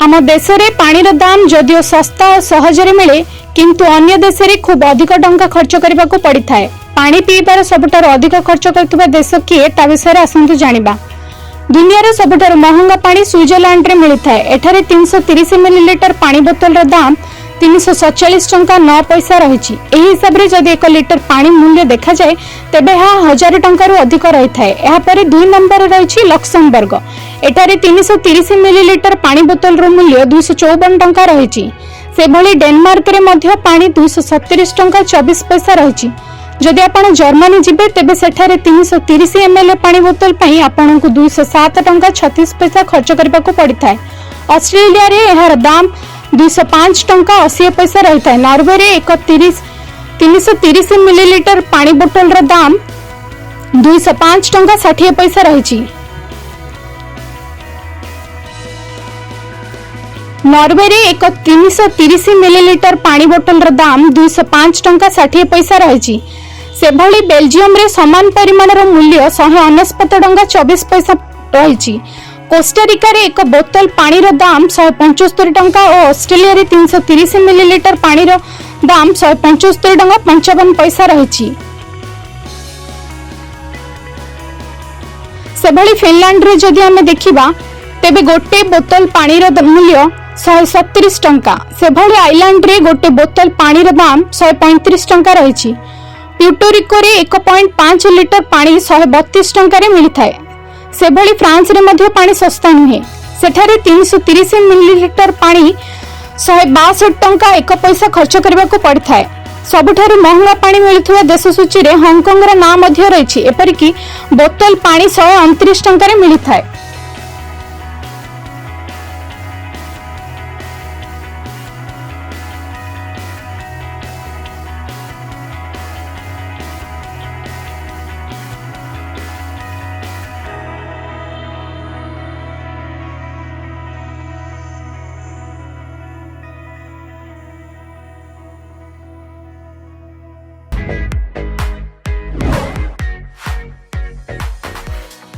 आम देश में पानी दाम जदिओ सस्ता और सहजरे मिले किंतु अन्य देश में खूब अधिक टंका खर्च करने को पड़ी थाए। पानी पीबार सबुठार अधिक खर्च करथिबा देश किए ता विषय आसंतु जानिबा। दुनिया सबुठार महंगा पानी स्विट्जरलैंड रे मिली थाए। एठारे 330 मिलीलीटर पानी बोतल दाम 347 टंका 9 पैसा रही। हिसाब से जदि 1 लिटर पानी मूल्य देखा जाए तेबे यह 1000 टंका अधिक रही है। 2 नंबर रही लक्समबर्ग। एठारे 330 मिलीलीटर पानी बोतल मूल्य 254 टंका रही। से भली डेनमार्क रे मध्य पानी 270 टंका 24 पैसा रही। जदि आपण जर्मनी जिबे तेबे सेठारे 330 ml पानी बोतल पई आपनको 207 टंका 36 पैसा खर्च करबा को पड़ी थाए। ऑस्ट्रेलिया रे एहार दाम 205 टंका 80 पैसा रही है। नॉर्वे रे 330 मिलीलीटर पानी बोतल दाम 205 टंका 60 पैसा रही। नॉर्वे रे 330 मिलीलीटर पानी बोतल दाम 205 टंका 60 पैसा रही। से भली बेल्जियम रे समान परिमाणर मूल्य 169 टंका 24 पैसा रही। कोस्टारिका रे 1 बोतल पानी दाम 175 टंका और ऑस्ट्रेलिया रे 330 मिलीलीटर पानी दाम 175 टंका 55 पैसा रही। से भली फिनलैंड रे जदि आमे देखिबा तेबे गोटे बोतल पानी मूल्य 137 टंका। से भली आइलैंड रे गोटे बोतल पानी दाम 135 टंका रही। प्यूटोरिको रे 1.5 लिटर पानी 132 टंका रे मिली थाए। से भली फ्रांस रे मध्य पानी सस्ता नुहे। सेठारे 330 मिलीलीटर पानी 162 टंका 1 पैसा खर्च करबा को पड़ी थाए। सबुठारु महंगा पानी मिलुथुवा देश सूची रे हांगकांग रा नाम मध्य रही। एपरिकी बोतल पानी 129 टंका रे मिली थाए।